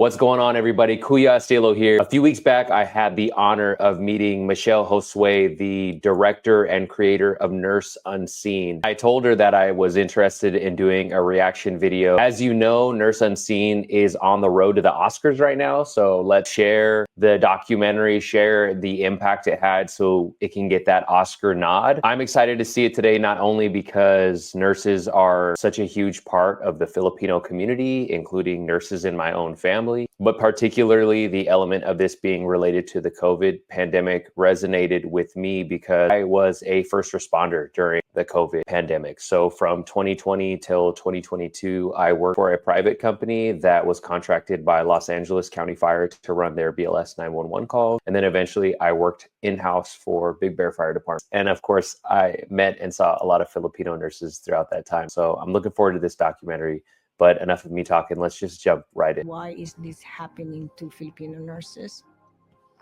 What's going on, everybody? Kuya Istilo here. A few weeks back, I had the honor of meeting Michelle Josue, the director and creator of Nurse Unseen. I told her that I was interested in doing a reaction video. As you know, Nurse Unseen is on the road to the Oscars right now, so let's share the documentary, share the impact it had so it can get that Oscar nod. I'm excited to see it today, not only because nurses are such a huge part of the Filipino community, including nurses in my own family, but particularly the element of this being related to the COVID pandemic resonated with me because I was a first responder during the COVID pandemic. So from 2020 till 2022, I worked for a private company that was contracted by Los Angeles County Fire to run their BLS 911 calls. And then eventually I worked in-house for Big Bear Fire Department. And of course, I met and saw a lot of Filipino nurses throughout that time. So I'm looking forward to this documentary. But enough of me talking, let's just jump right in. Why is this happening to Filipino nurses?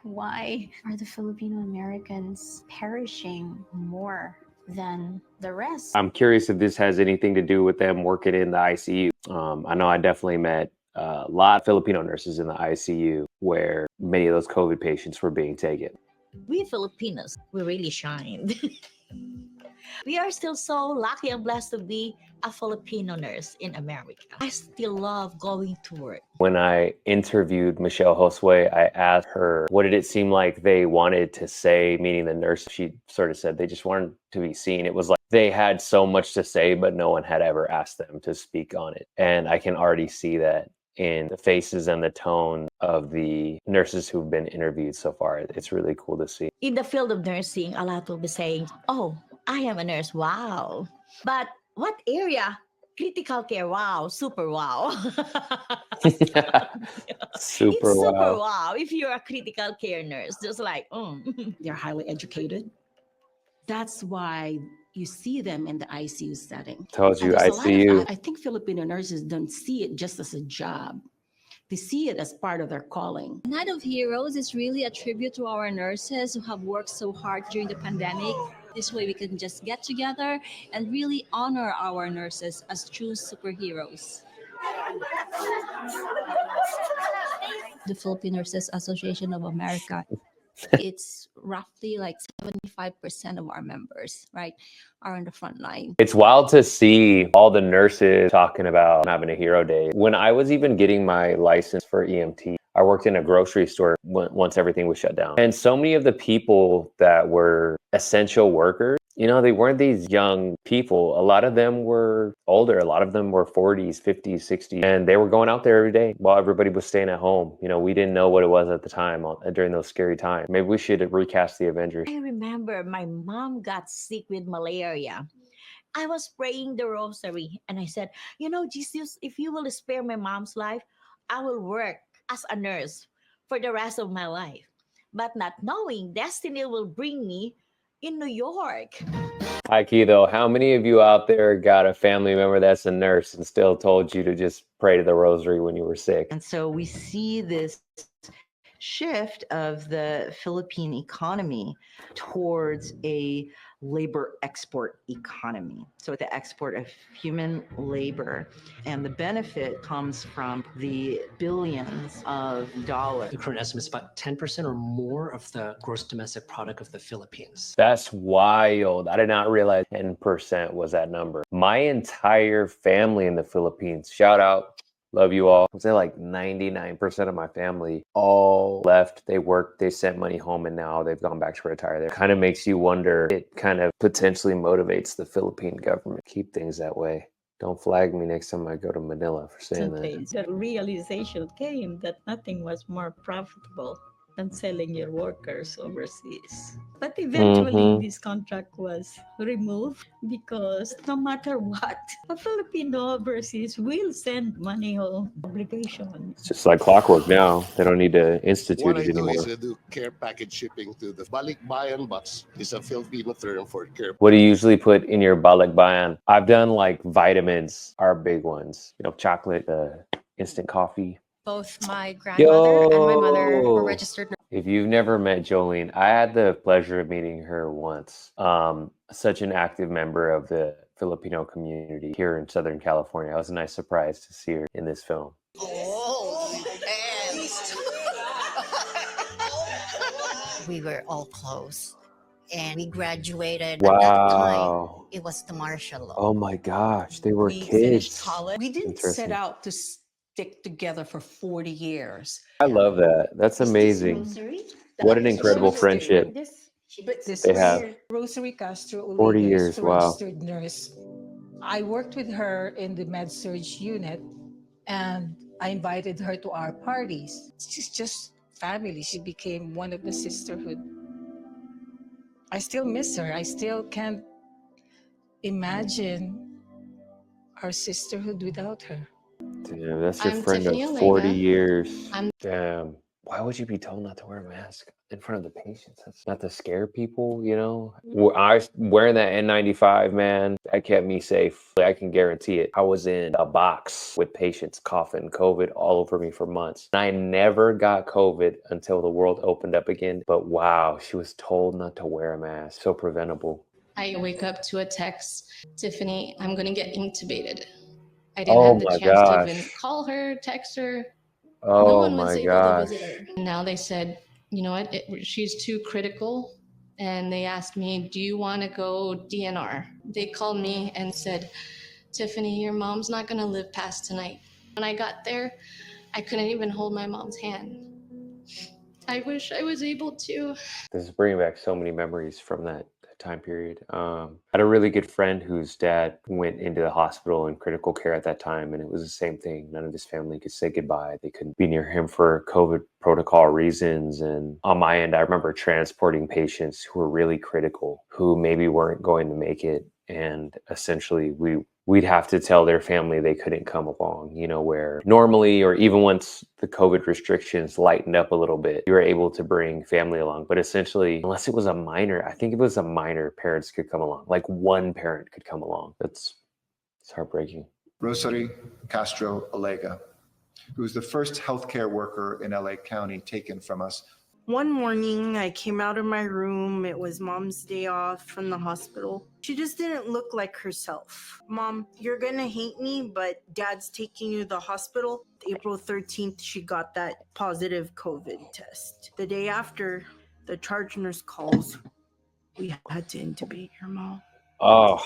Why are the Filipino Americans perishing more than the rest? I'm curious if this has anything to do with them working in the ICU. I know I definitely met a lot of Filipino nurses in the ICU where many of those COVID patients were being taken. We Filipinos, we really shined. We are still so lucky and blessed to be a Filipino nurse in America. I still love going to work. When I interviewed Michelle Josue, I asked her, what did it seem like they wanted to say, meaning the nurse? She sort of said they just wanted to be seen. It was like they had so much to say, but no one had ever asked them to speak on it. And I can already see that in the faces and the tone of the nurses who've been interviewed so far. It's really cool to see. In the field of nursing, a lot will be saying, oh, I am a nurse, wow. But what area? Critical care, wow, super wow. Super wow. If you're a critical care nurse, just like, They're highly educated. That's why you see them in the ICU setting. Told you, There's a lot of- ICU. I think Filipino nurses don't see it just as a job. They see it as part of their calling. Night of Heroes is really a tribute to our nurses who have worked so hard during the pandemic. This way we can just get together and really honor our nurses as true superheroes. The Philippine Nurses Association of America, it's roughly like 75% of our members, right, are on the front line. It's wild to see all the nurses talking about having a hero day. When I was even getting my license for EMT, I worked in a grocery store once everything was shut down. And so many of the people that were essential workers, you know, they weren't these young people. A lot of them were older. A lot of them were 40s, 50s, 60s. And they were going out there every day while everybody was staying at home. You know, we didn't know what it was at the time during those scary times. Maybe we should recast the Avengers. I remember my mom got sick with malaria. I was praying the rosary and I said, you know, Jesus, if you will spare my mom's life, I will work as a nurse for the rest of my life. But not knowing destiny will bring me in New York. Hi, Keitho. How many of you out there got a family member that's a nurse and still told you to just pray to the rosary when you were sick? And so we see this shift of the Philippine economy towards a labor export economy. So the export of human labor, and the benefit comes from the billions of dollars. The current estimate is about 10% or more of the gross domestic product of the Philippines. That's wild. I did not realize 10% was that number. My entire family in the Philippines, shout out, love you all. I'd say like 99% of my family all left. They worked, they sent money home, and now they've gone back to retire there. Kind of makes you wonder. It kind of potentially motivates the Philippine government. Keep things that way. Don't flag me next time I go to Manila for saying that. The realization came that nothing was more profitable than selling your workers overseas. But eventually, this contract was removed because no matter what, a Filipino overseas will send money home obligation. It's just like clockwork now. They don't need to institute What it I do anymore. is I do care package shipping to the balikbayan box. It's a Filipino term for care. What do you usually put in your balikbayan? I've done like vitamins are big ones. You know, chocolate, instant coffee. Both my grandmother and my mother were registered. If you've never met Jolene, I had the pleasure of meeting her once. Such an active member of the Filipino community here in Southern California. It was a nice surprise to see her in this film. Oh, we were all close. And we graduated at that time. Wow. It was the martial law. Oh my gosh, they were We finished kids. college. We didn't set Interesting. out to stick together for 40 years. I love that. That's amazing. What an incredible friendship This they is have. Rosary Castro 40 Olives, years. Wow. registered nurse. I worked with her in the med surge unit, and I invited her to our parties. She's just family. She became one of the sisterhood. I still miss her. I still can't imagine our sisterhood without her. Damn, that's your I'm friend Tiffany of 40 Olega. years. I'm- Damn. Why would you be told not to wear a mask in front of the patients? That's not to scare people, you know? Wearing that N95, man, that kept me safe. I can guarantee it. I was in a box with patients coughing COVID all over me for months. I never got COVID until the world opened up again. But wow, she was told not to wear a mask. So preventable. I wake up to a text, Tiffany, I'm going to get intubated. I didn't Oh have the my chance to even gosh. call her, text her. No Oh one was my able to gosh. visit her. And now they said, you know what, she's too critical. And they asked me, do you want to go DNR? They called me and said, Tiffany, your mom's not going to live past tonight. When I got there, I couldn't even hold my mom's hand. I wish I was able to. This is bringing back so many memories from that time period. I had a really good friend whose dad went into the hospital in critical care at that time, and it was the same thing. None of his family could say goodbye. They couldn't be near him for COVID protocol reasons. And on my end, I remember transporting patients who were really critical, who maybe weren't going to make it. And essentially, we'd have to tell their family they couldn't come along, you know, where normally, or even once the COVID restrictions lightened up a little bit, you were able to bring family along. But essentially, unless it was a minor, I think if it was a minor, parents could come along. Like one parent could come along. It's heartbreaking. Rosary Castro Olega, who was the first healthcare worker in LA County taken from us. One morning, I came out of my room. It was Mom's day off from the hospital. She just didn't look like herself. Mom, you're gonna hate me, but Dad's taking you to the hospital. April 13th, she got that positive COVID test. The day after, the charge nurse calls. We had to intubate your mom. Oh.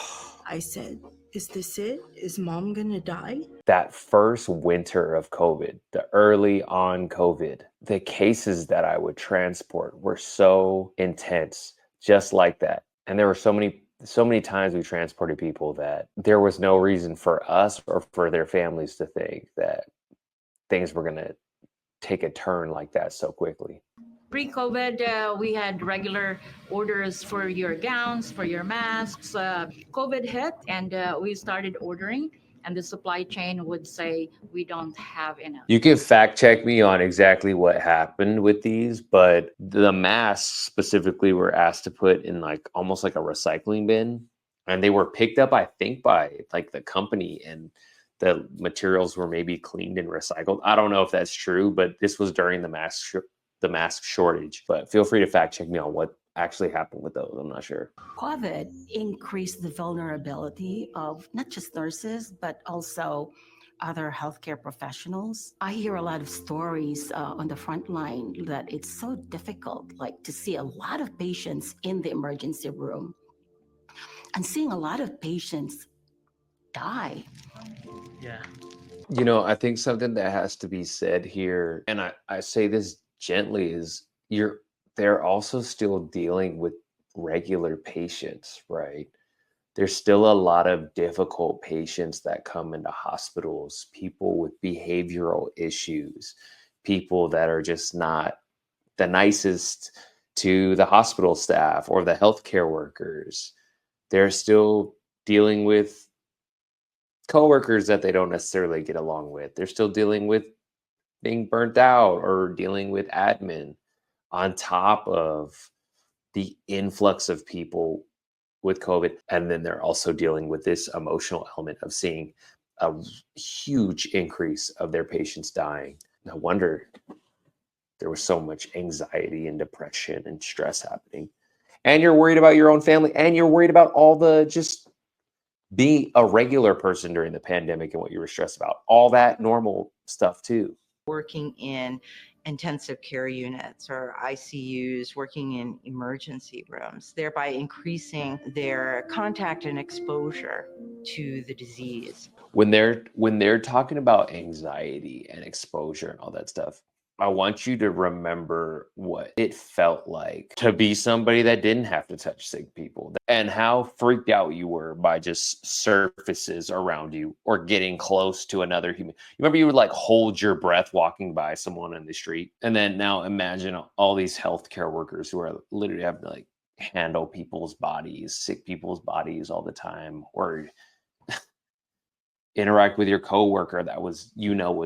I said, is this it? Is Mom gonna die? That first winter of COVID, the early on COVID, the cases that I would transport were so intense, just like that. And there were so many times we transported people that there was no reason for us or for their families to think that things were going to take a turn like that so quickly. Pre-COVID, we had regular orders for your gowns, for your masks. COVID hit, and we started ordering, and the supply chain would say we don't have enough. You can fact check me on exactly what happened with these, but the masks specifically were asked to put in like almost like a recycling bin, and they were picked up, I think, by like the company, and the materials were maybe cleaned and recycled. I don't know if that's true, but this was during the mask shortage. But feel free to fact check me on what actually happened with those. I'm not sure. COVID increased the vulnerability of not just nurses, but also other healthcare professionals. I hear a lot of stories on the front line that it's so difficult, like to see a lot of patients in the emergency room and seeing a lot of patients die. Yeah. You know, I think something that has to be said here, and I say this gently, is they're also still dealing with regular patients, right? There's still a lot of difficult patients that come into hospitals, people with behavioral issues, people that are just not the nicest to the hospital staff or the healthcare workers. They're still dealing with coworkers that they don't necessarily get along with. They're still dealing with being burnt out or dealing with admin on top of the influx of people with COVID. And then they're also dealing with this emotional element of seeing a huge increase of their patients dying. No wonder there was so much anxiety and depression and stress happening. And you're worried about your own family, and you're worried about all the just being a regular person during the pandemic and what you were stressed about. All that normal stuff too. working in intensive care units or ICUs, working in emergency rooms, thereby increasing their contact and exposure to the disease. When they're talking about anxiety and exposure and all that stuff, I want you to remember what it felt like to be somebody that didn't have to touch sick people and how freaked out you were by just surfaces around you or getting close to another human. You remember you would like hold your breath walking by someone in the street. And then now imagine all these healthcare workers who are literally having to like handle people's bodies, sick people's bodies all the time, or interact with your coworker that was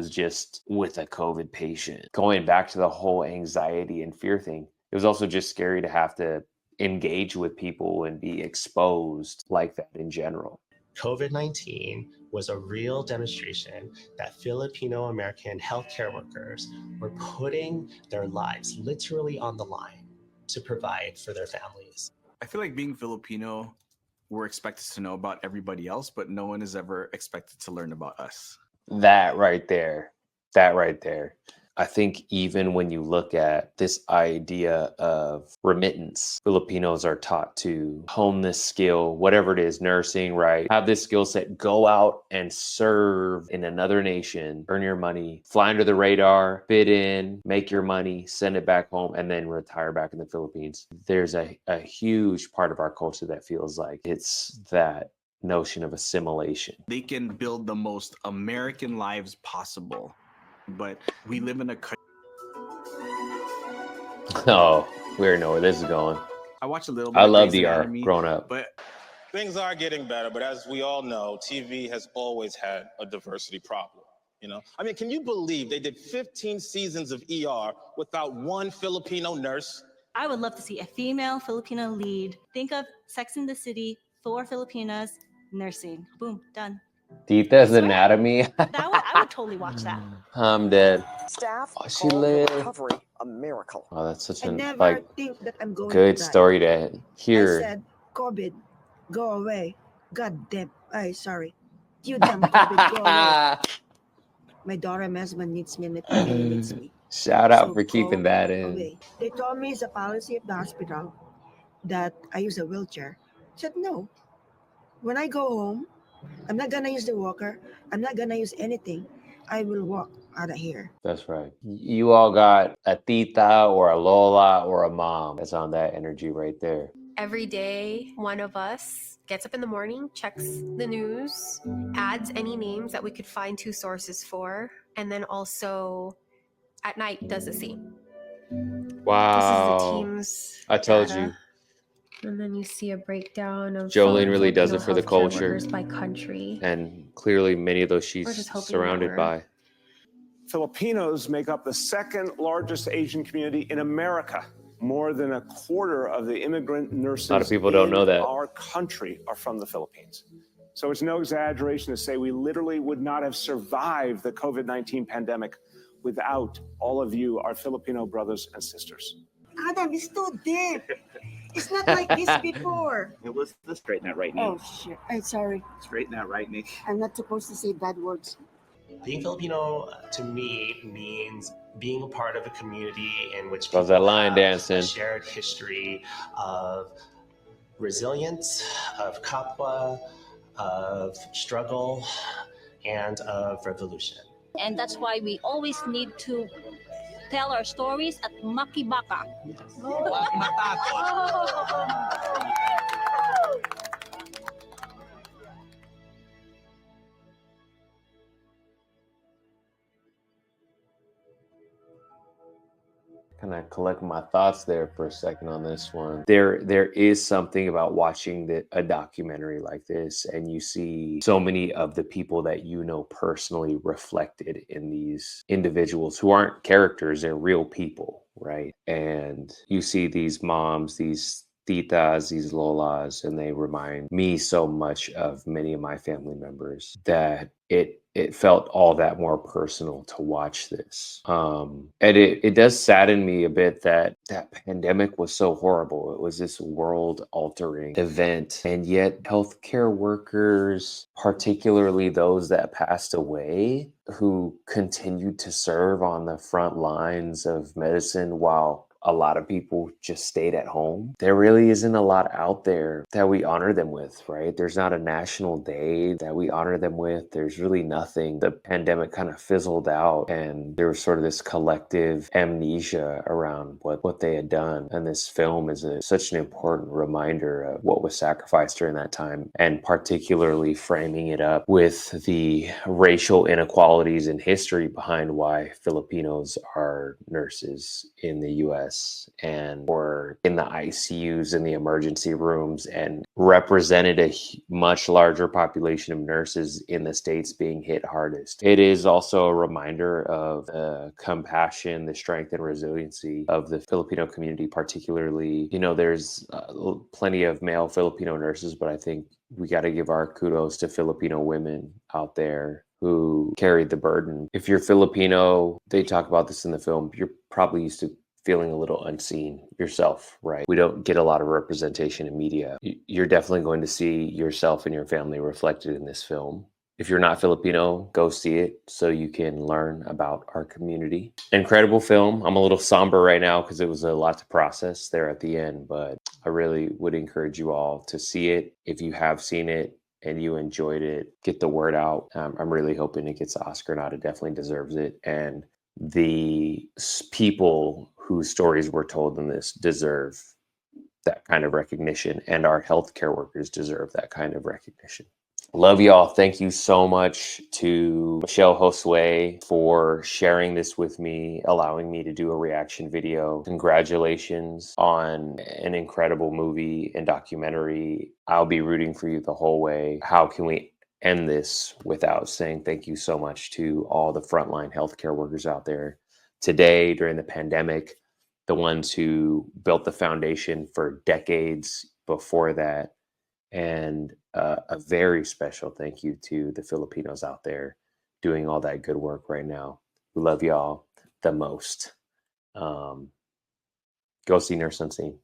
just with a COVID patient. Going back to the whole anxiety and fear thing, it was also just scary to have to engage with people and be exposed like that in general. COVID-19 was a real demonstration that Filipino American healthcare workers were putting their lives literally on the line to provide for their families. I feel like being Filipino, we're expected to know about everybody else, but no one is ever expected to learn about us. That right there. I think even when you look at this idea of remittance, Filipinos are taught to hone this skill, whatever it is, nursing, right? Have this skill set, go out and serve in another nation, earn your money, fly under the radar, fit in, make your money, send it back home, and then retire back in the Philippines. There's a huge part of our culture that feels like it's that notion of assimilation. They can build the most American lives possible, but we live in a country. Oh, we already know where this is going. I watched a little bit. I of love Grey's DR Anatomy, growing up. but Things are getting better, but as we all know, TV has always had a diversity problem. You know, I mean, can you believe they did 15 seasons of ER without one Filipino nurse? I would love to see a female Filipino lead. Think of Sex and the City, 4 Filipinas, nursing. Boom, done. Tita's Anatomy. I would totally watch that. I'm dead. Staff She called the lived. recovery a miracle. Oh, that's such I a never think that I'm going good to die. story to hear. I said, COVID, go away. God damn. Sorry. You damn COVID, go away. My daughter, my husband needs me and my family needs me. Shout out So for keeping go that in. away. They told me it's a policy of the hospital that I use a wheelchair. I said, no. When I go home, I'm not gonna use the walker. I'm not gonna use anything. I will walk out of here. That's right. You all got a tita or a lola or a mom that's on that energy right there. Every day, one of us gets up in the morning, checks the news, adds any names that we could find 2 sources for, and then also at night does the same. Wow. This is the team's I told data. you. And then you see a breakdown of Jolene really does it for the Filipino healthcare culture. workers by country. And clearly many of those We're she's just hoping that surrounded we're- by. Filipinos make up the second largest Asian community in America. More than a quarter of the immigrant nurses A lot of people don't in know that. our country are from the Philippines. So it's no exaggeration to say we literally would not have survived the COVID-19 pandemic without all of you, our Filipino brothers and sisters. Adam, it's too deep. It's not like this before. It was the straighten that right knee. Oh, shit. I'm sorry. Straighten that right knee. I'm not supposed to say bad words. Being Filipino to me means being a part of a community in which Loves that people line have dancing. a shared history of resilience, of kapwa, of struggle, and of revolution. And that's why we always need to tell our stories at Makibaka. Kind of collect my thoughts there for a second on this one. There is something about watching a documentary like this, and you see so many of the people that you know personally reflected in these individuals who aren't characters, they're real people, right? And you see these moms, these titas, these lolas, and they remind me so much of many of my family members that it felt all that more personal to watch this. And it does sadden me a bit that that pandemic was so horrible. It was this world altering event. And yet healthcare workers, particularly those that passed away, who continued to serve on the front lines of medicine while a lot of people just stayed at home. There really isn't a lot out there that we honor them with, right? There's not a national day that we honor them with. There's really nothing. The pandemic kind of fizzled out, and there was sort of this collective amnesia around what they had done. And this film is such an important reminder of what was sacrificed during that time, and particularly framing it up with the racial inequalities in history behind why Filipinos are nurses in the US and or in the ICUs in the emergency rooms, and represented a much larger population of nurses in the states being hit hardest. It is also a reminder of the compassion, the strength, and resiliency of the Filipino community, particularly, there's plenty of male Filipino nurses, but I think we got to give our kudos to Filipino women out there who carried the burden. If you're Filipino, they talk about this in the film, you're probably used to feeling a little unseen yourself, right? We don't get a lot of representation in media. You're definitely going to see yourself and your family reflected in this film. If you're not Filipino, go see it so you can learn about our community. Incredible film. I'm a little somber right now because it was a lot to process there at the end, but I really would encourage you all to see it. If you have seen it and you enjoyed it, get the word out. I'm really hoping it gets the Oscar nod. It definitely deserves it. And the people whose stories were told in this deserve that kind of recognition, and our healthcare workers deserve that kind of recognition. Love y'all. Thank you so much to Michelle Josue for sharing this with me, allowing me to do a reaction video. Congratulations on an incredible movie and documentary. I'll be rooting for you the whole way. How can we end this without saying thank you so much to all the frontline healthcare workers out there today during the pandemic, the ones who built the foundation for decades before that, and a very special thank you to the Filipinos out there doing all that good work right now. We love y'all the most. Go see Nurse Unseen.